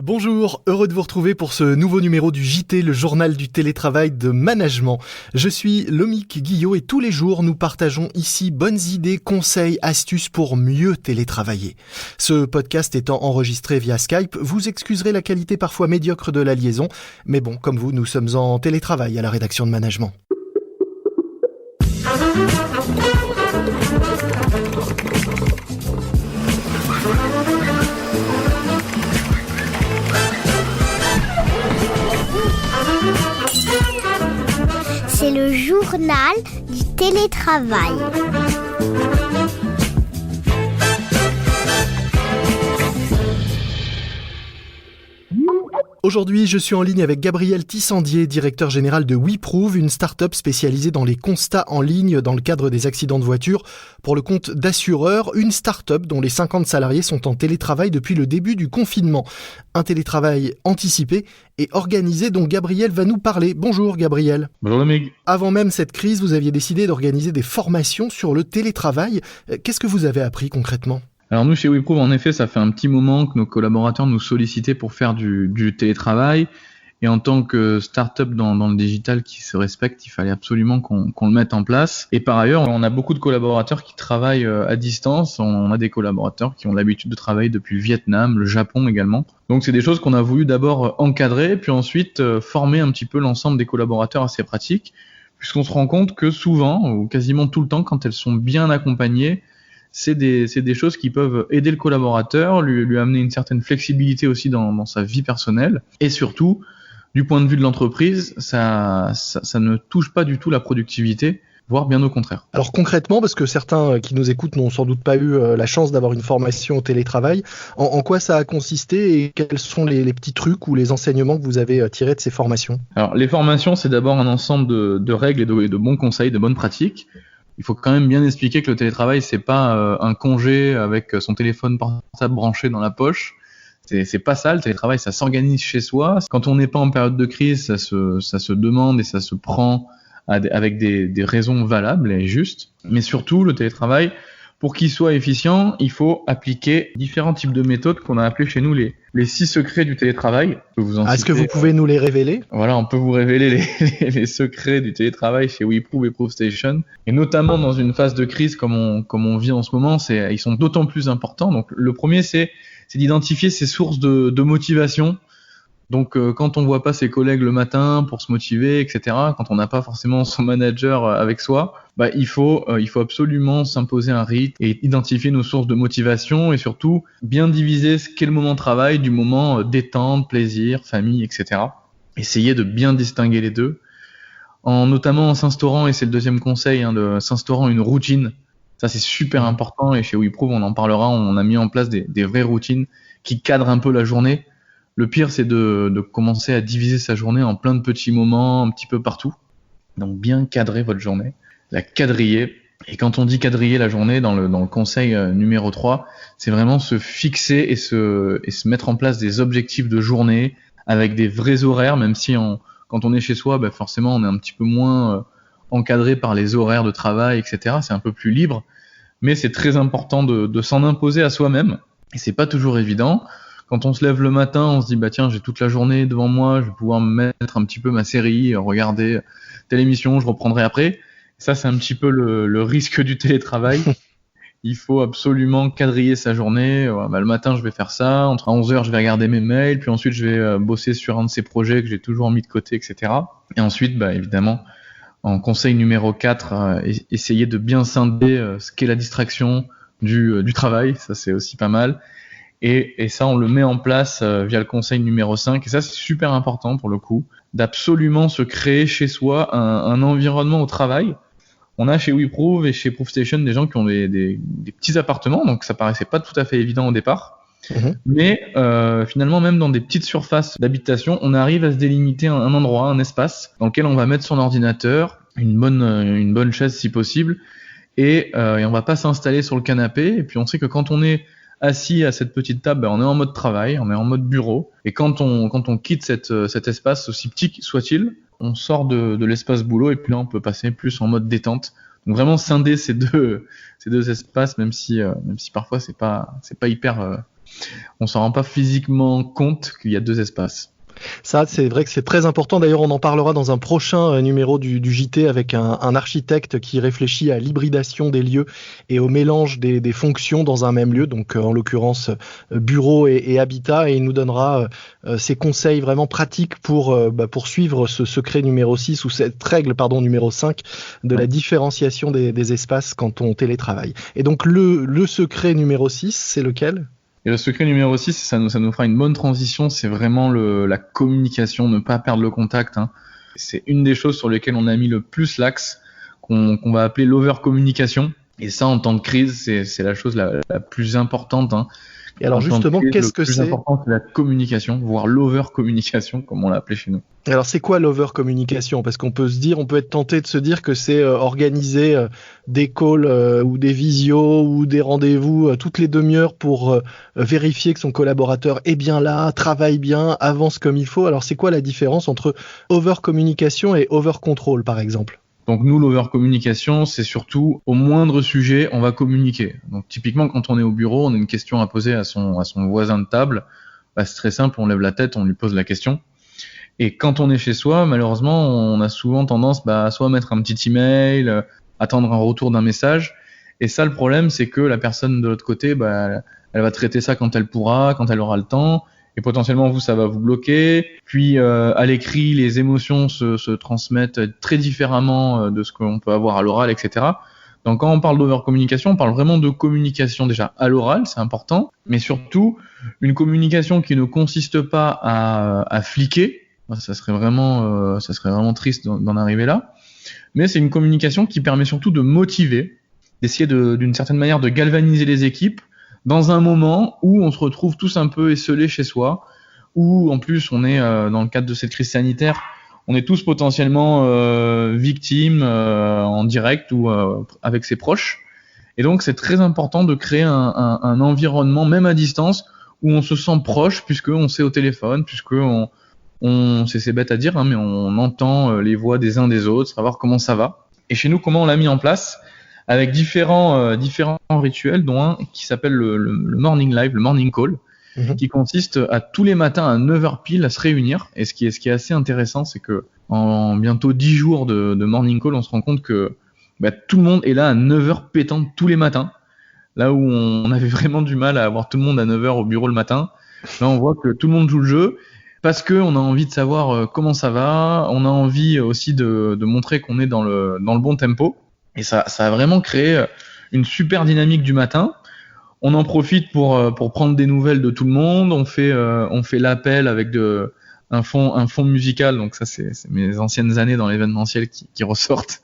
Bonjour, heureux de vous retrouver pour ce nouveau numéro du JT, le journal du télétravail de management. Je suis Lomique Guillot et tous les jours nous partageons ici bonnes idées, conseils, astuces pour mieux télétravailler. Ce podcast étant enregistré via Skype, vous excuserez la qualité parfois médiocre de la liaison, mais bon, comme vous, nous sommes en télétravail à la rédaction de management. C'est le journal du télétravail. Aujourd'hui, je suis en ligne avec Gabriel Tissandier, directeur général de WeProve, une start-up spécialisée dans les constats en ligne dans le cadre des accidents de voiture pour le compte d'assureurs, une start-up dont les 50 salariés sont en télétravail depuis le début du confinement. Un télétravail anticipé et organisé dont Gabriel va nous parler. Bonjour Gabriel. Bonjour Lomique. Avant même cette crise, vous aviez décidé d'organiser des formations sur le télétravail. Qu'est-ce que vous avez appris concrètement ? Alors nous, chez WeProve, en effet, ça fait un petit moment que nos collaborateurs nous sollicitaient pour faire du télétravail. Et en tant que start-up dans le digital qui se respecte, il fallait absolument qu'on le mette en place. Et par ailleurs, on a beaucoup de collaborateurs qui travaillent à distance. On a des collaborateurs qui ont l'habitude de travailler depuis le Vietnam, le Japon également. Donc c'est des choses qu'on a voulu d'abord encadrer, puis ensuite former un petit peu l'ensemble des collaborateurs à ces pratiques, puisqu'on se rend compte que souvent, ou quasiment tout le temps, quand elles sont bien accompagnées, c'est des choses qui peuvent aider le collaborateur, lui amener une certaine flexibilité aussi dans sa vie personnelle. Et surtout, du point de vue de l'entreprise, ça ne touche pas du tout la productivité, voire bien au contraire. Alors concrètement, parce que certains qui nous écoutent n'ont sans doute pas eu la chance d'avoir une formation au télétravail, en quoi ça a consisté et quels sont les petits trucs ou les enseignements que vous avez tirés de ces formations ? Alors les formations, c'est d'abord un ensemble de règles et de bons conseils, de bonnes pratiques. Il faut quand même bien expliquer que le télétravail, c'est pas un congé avec son téléphone portable branché dans la poche. C'est pas ça, le télétravail, ça s'organise chez soi. Quand on n'est pas en période de crise, ça se demande et ça se prend avec des raisons valables et justes. Mais surtout, le télétravail, pour qu'il soit efficient, il faut appliquer différents types de méthodes qu'on a appelées chez nous les 6 secrets du télétravail. Est-ce que vous pouvez nous les révéler ? Voilà, on peut vous révéler les secrets du télétravail chez WeProve et ProveStation. Et notamment dans une phase de crise comme on vit en ce moment, ils sont d'autant plus importants. Donc le premier, c'est d'identifier ses sources de motivation. Donc quand on voit pas ses collègues le matin pour se motiver, etc., quand on n'a pas forcément son manager avec soi, il faut absolument s'imposer un rythme et identifier nos sources de motivation et surtout bien diviser ce qu'est le moment de travail du moment détente, plaisir, famille, etc. Essayer de bien distinguer les deux, notamment en s'instaurant, et c'est le deuxième conseil, de s'instaurant une routine. Ça c'est super important et chez WeProve on en parlera, on a mis en place des vraies routines qui cadrent un peu la journée. Le pire, c'est de commencer à diviser sa journée en plein de petits moments, un petit peu partout. Donc, bien cadrer votre journée, la quadriller. Et quand on dit quadriller la journée, dans le conseil numéro 3, c'est vraiment se fixer et se mettre en place des objectifs de journée avec des vrais horaires, même si quand on est chez soi, forcément, on est un petit peu moins encadré par les horaires de travail, etc. C'est un peu plus libre. Mais c'est très important de s'en imposer à soi-même. Et c'est pas toujours évident. Quand on se lève le matin, on se dit tiens, j'ai toute la journée devant moi, je vais pouvoir me mettre un petit peu ma série, regarder telle émission, je reprendrai après. Ça, c'est un petit peu le risque du télétravail. Il faut absolument quadriller sa journée. Le matin, je vais faire ça. Entre 11h, je vais regarder mes mails. Puis ensuite, je vais bosser sur un de ces projets que j'ai toujours mis de côté, etc. Et ensuite, évidemment, en conseil numéro 4, essayer de bien scinder ce qu'est la distraction du travail. Ça, c'est aussi pas mal. Et ça, on le met en place via le conseil numéro 5. Et ça, c'est super important pour le coup, d'absolument se créer chez soi un environnement au travail. On a chez WeProve et chez ProveStation des gens qui ont des petits appartements, donc ça paraissait pas tout à fait évident au départ. Mais finalement, même dans des petites surfaces d'habitation, on arrive à se délimiter un endroit, un espace dans lequel on va mettre son ordinateur, une bonne chaise si possible, et on va pas s'installer sur le canapé. Et puis on sait que quand on est assis à cette petite table, on est en mode travail, on est en mode bureau. Et quand on quitte cet espace, aussi petit soit-il, on sort de l'espace boulot et puis là on peut passer plus en mode détente. Donc vraiment scinder ces deux espaces, même si parfois c'est pas hyper on s'en rend pas physiquement compte qu'il y a 2 espaces. Ça, c'est vrai que c'est très important. D'ailleurs, on en parlera dans un prochain numéro du JT avec un architecte qui réfléchit à l'hybridation des lieux et au mélange des fonctions dans un même lieu, donc en l'occurrence bureau et habitat, et il nous donnera ses conseils vraiment pratiques pour suivre ce secret numéro 6 ou cette règle numéro 5 de la différenciation des espaces quand on télétravaille. Et donc le secret numéro 6, c'est lequel ? Et le secret numéro 6, ça nous fera une bonne transition, c'est vraiment la communication, ne pas perdre le contact. C'est une des choses sur lesquelles on a mis le plus l'axe, qu'on va appeler l'over-communication. Et ça, en temps de crise, c'est la chose la plus importante. Et alors justement, qu'est-ce que c'est ? Le plus important, c'est la communication, voire l'over-communication, comme on l'a appelé chez nous. Alors c'est quoi l'over-communication ? Parce qu'on peut être tenté de se dire que c'est organiser des calls ou des visios ou des rendez-vous toutes les demi-heures pour vérifier que son collaborateur est bien là, travaille bien, avance comme il faut. Alors c'est quoi la différence entre over-communication et over-control par exemple ? Donc nous, l'over-communication, c'est surtout au moindre sujet, on va communiquer. Donc typiquement, quand on est au bureau, on a une question à poser à son voisin de table. C'est très simple, on lève la tête, on lui pose la question. Et quand on est chez soi, malheureusement, on a souvent tendance soit à mettre un petit email, attendre un retour d'un message. Et ça, le problème, c'est que la personne de l'autre côté, elle va traiter ça quand elle pourra, quand elle aura le temps. Et potentiellement, ça va vous bloquer. Puis, à l'écrit, les émotions se transmettent très différemment de ce qu'on peut avoir à l'oral, etc. Donc, quand on parle d'over-communication, on parle vraiment de communication déjà à l'oral, c'est important. Mais surtout, une communication qui ne consiste pas à fliquer. Ça serait vraiment triste d'en arriver là. Mais c'est une communication qui permet surtout de motiver, d'essayer d'une certaine manière de galvaniser les équipes dans un moment où on se retrouve tous un peu esselés chez soi, où en plus on est dans le cadre de cette crise sanitaire, on est tous potentiellement victimes en direct ou avec ses proches. Et donc c'est très important de créer un environnement, même à distance, où on se sent proche, puisqu'on sait au téléphone, c'est bête à dire, mais on entend les voix des uns des autres, savoir comment ça va. Et chez nous, comment on l'a mis en place ? Avec différents rituels, dont un qui s'appelle le morning live, le morning call, qui consiste à tous les matins à 9h pile à se réunir. Et ce qui est assez intéressant, c'est que en bientôt 10 jours de morning call, on se rend compte que tout le monde est là à 9h pétante tous les matins. Là où on avait vraiment du mal à avoir tout le monde à 9h au bureau le matin, là on voit que tout le monde joue le jeu. Parce que on a envie de savoir comment ça va, on a envie aussi de montrer qu'on est dans le bon tempo. Et ça a vraiment créé une super dynamique du matin. On en profite pour prendre des nouvelles de tout le monde. On fait l'appel avec un fond musical. Donc ça, c'est mes anciennes années dans l'événementiel qui ressortent.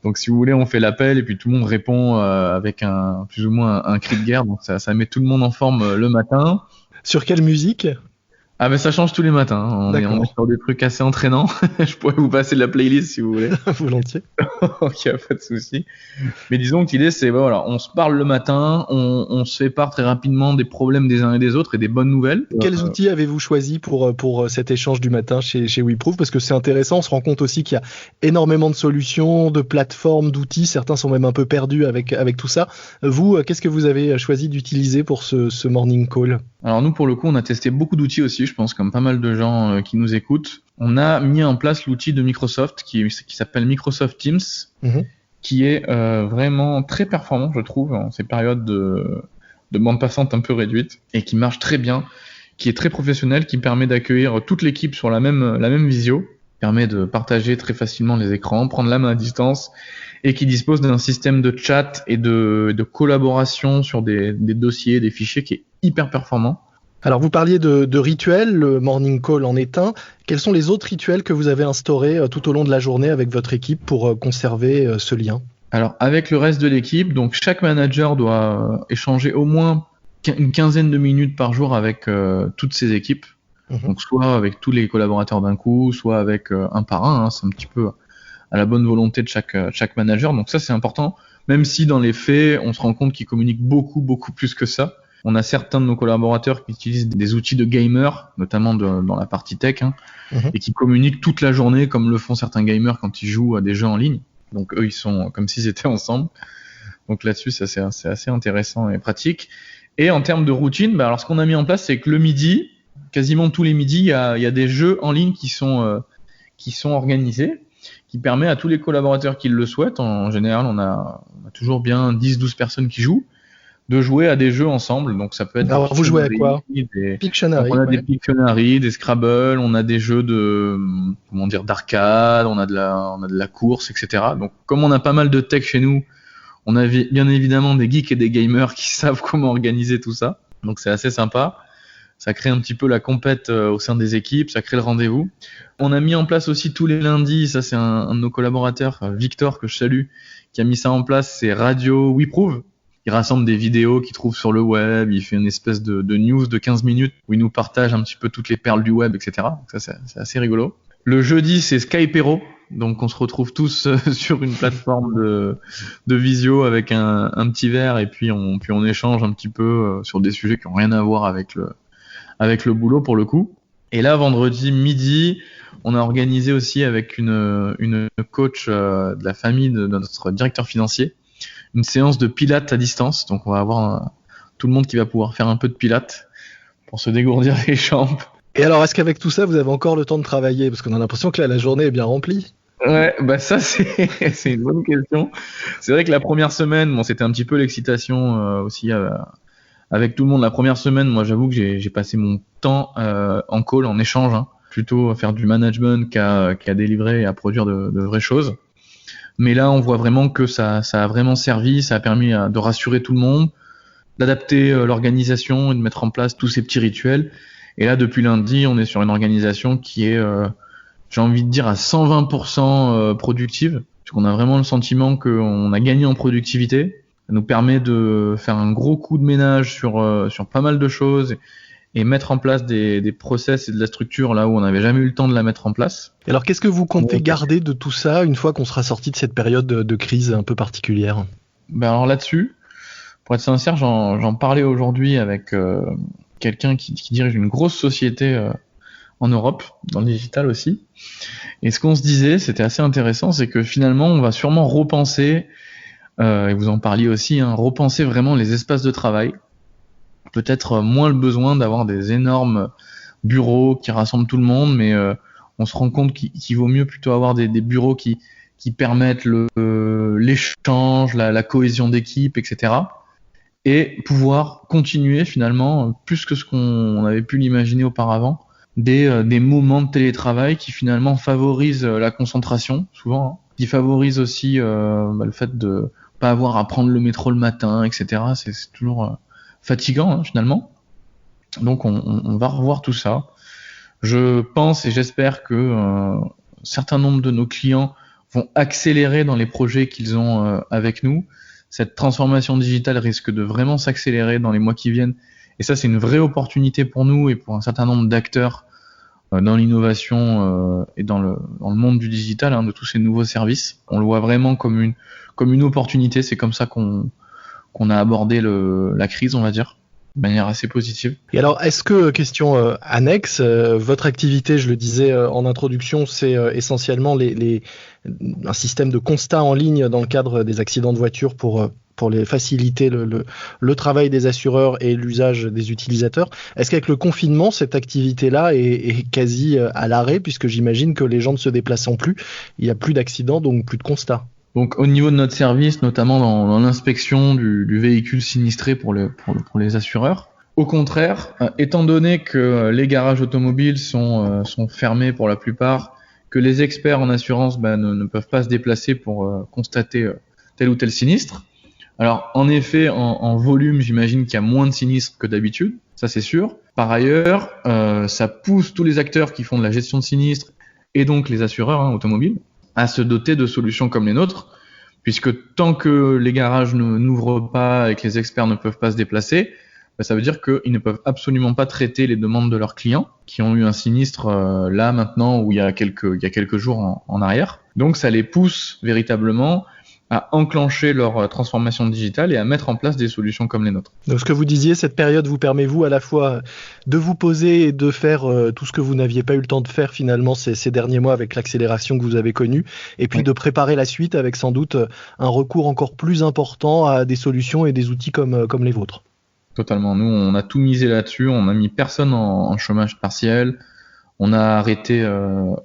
Donc si vous voulez, on fait l'appel et puis tout le monde répond avec plus ou moins un cri de guerre. Donc ça met tout le monde en forme le matin. Sur quelle musique ? Ça change tous les matins. On est sur des trucs assez entraînants. Je pourrais vous passer la playlist si vous voulez. Volontiers. Ok, pas de souci. Mais disons que l'idée, c'est on se parle le matin, on se fait part très rapidement des problèmes des uns et des autres et des bonnes nouvelles. Quels outils avez-vous choisi pour cet échange du matin chez WeProof ? Parce que c'est intéressant, on se rend compte aussi qu'il y a énormément de solutions, de plateformes, d'outils. Certains sont même un peu perdus avec tout ça. Vous, qu'est-ce que vous avez choisi d'utiliser pour ce morning call ? Alors nous, pour le coup, on a testé beaucoup d'outils aussi, je pense, comme pas mal de gens qui nous écoutent. On a mis en place l'outil de Microsoft qui s'appelle Microsoft Teams, qui est vraiment très performant, je trouve, en ces périodes de bande passante un peu réduite, et qui marche très bien, qui est très professionnel, qui permet d'accueillir toute l'équipe sur la même visio, permet de partager très facilement les écrans, prendre la main à distance, et qui dispose d'un système de chat et de collaboration sur des dossiers, des fichiers qui est hyper performant. Alors vous parliez de rituels, le morning call en est un. Quels sont les autres rituels que vous avez instaurés tout au long de la journée avec votre équipe pour conserver ce lien ? Alors avec le reste de l'équipe, donc chaque manager doit échanger au moins une quinzaine de minutes par jour avec toutes ses équipes. Donc soit avec tous les collaborateurs d'un coup, soit avec un par un. C'est un petit peu à la bonne volonté de chaque manager. Donc ça c'est important, même si dans les faits, on se rend compte qu'ils communiquent beaucoup plus que ça. On a certains de nos collaborateurs qui utilisent des outils de gamers, notamment dans la partie tech, et qui communiquent toute la journée comme le font certains gamers quand ils jouent à des jeux en ligne. Donc eux, ils sont comme s'ils étaient ensemble. Donc là-dessus, ça c'est assez intéressant et pratique. Et en termes de routine, alors ce qu'on a mis en place, c'est que le midi, quasiment tous les midis, il y a des jeux en ligne qui sont organisés, qui permet à tous les collaborateurs qui le souhaitent, en général on a toujours bien 10-12 personnes qui jouent, de jouer à des jeux ensemble. Donc ça peut être Alors vous jouez à quoi? Pictionary. On a des Pictionary, des Scrabble, on a des jeux d'arcade, on a de la course, etc. Donc comme on a pas mal de tech chez nous, on a bien évidemment des geeks et des gamers qui savent comment organiser tout ça. Donc c'est assez sympa. Ça crée un petit peu la compète au sein des équipes, ça crée le rendez-vous. On a mis en place aussi tous les lundis, ça c'est un de nos collaborateurs, Victor, que je salue, qui a mis ça en place, c'est Radio WeProve. Il rassemble des vidéos qu'il trouve sur le web, il fait une espèce de news de 15 minutes où il nous partage un petit peu toutes les perles du web, etc. Donc ça c'est assez rigolo. Le jeudi c'est Skypero, donc on se retrouve tous sur une plateforme de visio avec un petit verre et puis on échange un petit peu sur des sujets qui n'ont rien à voir avec le boulot pour le coup. Et là, vendredi midi, on a organisé aussi avec une coach de la famille de notre directeur financier une séance de pilates à distance. Donc on va avoir tout le monde qui va pouvoir faire un peu de pilates pour se dégourdir les jambes. Et alors, est-ce qu'avec tout ça, vous avez encore le temps de travailler? Parce qu'on a l'impression que là, la journée est bien remplie. Ouais, ça c'est une bonne question. C'est vrai que la première semaine, c'était un petit peu l'excitation aussi avec tout le monde. La première semaine, moi j'avoue que j'ai passé mon temps en call, en échange, plutôt à faire du management qu'à délivrer et à produire de vraies choses. Mais là, on voit vraiment que ça a vraiment servi, ça a permis de rassurer tout le monde, d'adapter l'organisation et de mettre en place tous ces petits rituels. Et là, depuis lundi, on est sur une organisation qui est, j'ai envie de dire, à 120% productive, puisqu'on a vraiment le sentiment qu'on a gagné en productivité. Ça nous permet de faire un gros coup de ménage sur pas mal de choses et mettre en place des process et de la structure là où on n'avait jamais eu le temps de la mettre en place. Et alors, qu'est-ce que vous comptez garder de tout ça une fois qu'on sera sorti de cette période de crise un peu particulière? Alors là-dessus, pour être sincère, j'en parlais aujourd'hui avec quelqu'un qui dirige une grosse société en Europe, dans le digital aussi. Et ce qu'on se disait, c'était assez intéressant, c'est que finalement, on va sûrement repenser, et vous en parliez aussi, repenser vraiment les espaces de travail. Peut-être moins le besoin d'avoir des énormes bureaux qui rassemblent tout le monde, mais on se rend compte qu'il vaut mieux plutôt avoir des bureaux qui permettent l'échange, la cohésion d'équipe, etc. Et pouvoir continuer finalement, plus que ce qu'on avait pu l'imaginer auparavant, des moments de télétravail qui finalement favorisent la concentration, souvent, qui favorisent aussi le fait de pas avoir à prendre le métro le matin, etc. C'est toujours fatigant finalement. Donc on va revoir tout ça. Je pense et j'espère que un certain nombre de nos clients vont accélérer dans les projets qu'ils ont avec nous. Cette transformation digitale risque de vraiment s'accélérer dans les mois qui viennent. Et ça, c'est une vraie opportunité pour nous et pour un certain nombre d'acteurs dans l'innovation et dans le monde du digital, de tous ces nouveaux services. On le voit vraiment comme une opportunité. C'est comme ça qu'on a abordé la crise, on va dire, de manière assez positive. Et alors, est-ce que, question annexe, votre activité, je le disais en introduction, c'est essentiellement un système de constat en ligne dans le cadre des accidents de voiture pour les faciliter le travail des assureurs et l'usage des utilisateurs. Est-ce qu'avec le confinement, cette activité-là est quasi à l'arrêt, puisque j'imagine que les gens ne se déplaçant plus, il n'y a plus d'accidents, donc plus de constats? Donc au niveau de notre service, notamment dans l'inspection du véhicule sinistré pour les assureurs, au contraire, étant donné que les garages automobiles sont fermés pour la plupart, que les experts en assurance ne peuvent pas se déplacer pour constater tel ou tel sinistre. Alors en effet, en volume, j'imagine qu'il y a moins de sinistres que d'habitude, ça c'est sûr. Par ailleurs, ça pousse tous les acteurs qui font de la gestion de sinistres et donc les assureurs automobiles à se doter de solutions comme les nôtres, puisque tant que les garages n'ouvrent pas et que les experts ne peuvent pas se déplacer, ça veut dire qu'ils ne peuvent absolument pas traiter les demandes de leurs clients qui ont eu un sinistre là maintenant ou il y a quelques jours en arrière. Donc ça les pousse véritablement à enclencher leur transformation digitale et à mettre en place des solutions comme les nôtres. Donc ce que vous disiez, cette période vous permet vous à la fois de vous poser et de faire tout ce que vous n'aviez pas eu le temps de faire finalement ces derniers mois avec l'accélération que vous avez connue, et puis de préparer la suite avec sans doute un recours encore plus important à des solutions et des outils comme les vôtres. Totalement. Nous, on a tout misé là-dessus. On a mis personne en chômage partiel. On a arrêté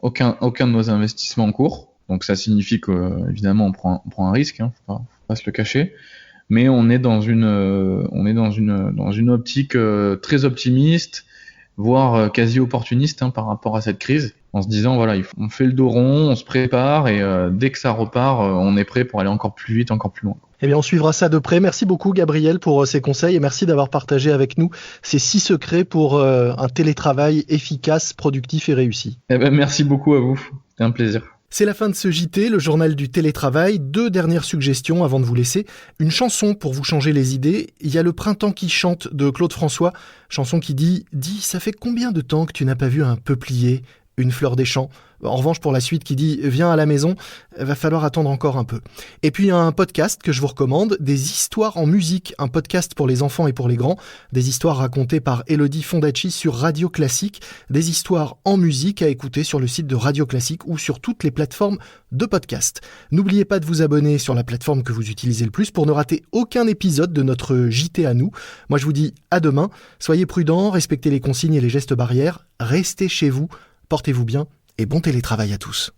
aucun de nos investissements en cours. Donc ça signifie que évidemment on prend un risque, faut pas se le cacher. Mais on est dans une optique très optimiste, voire quasi opportuniste par rapport à cette crise, en se disant voilà, on fait le dos rond, on se prépare et dès que ça repart, on est prêt pour aller encore plus vite, encore plus loin. Eh bien, on suivra ça de près. Merci beaucoup, Gabriel, pour ces conseils et merci d'avoir partagé avec nous ces 6 secrets pour un télétravail efficace, productif et réussi. Eh ben, merci beaucoup à vous. C'était un plaisir. C'est la fin de ce JT, le journal du télétravail. 2 dernières suggestions avant de vous laisser. Une chanson pour vous changer les idées. Il y a Le printemps qui chante de Claude François. Chanson qui dit « Dis, ça fait combien de temps que tu n'as pas vu un peuplier ? Une fleur des champs ?» En revanche, pour la suite qui dit « Viens à la maison », va falloir attendre encore un peu. Et puis un podcast que je vous recommande, Des histoires en musique, un podcast pour les enfants et pour les grands, des histoires racontées par Elodie Fondacci sur Radio Classique, des histoires en musique à écouter sur le site de Radio Classique ou sur toutes les plateformes de podcast. N'oubliez pas de vous abonner sur la plateforme que vous utilisez le plus pour ne rater aucun épisode de notre JT à nous. Moi je vous dis à demain, soyez prudents, respectez les consignes et les gestes barrières, restez chez vous, portez-vous bien, et bon télétravail à tous.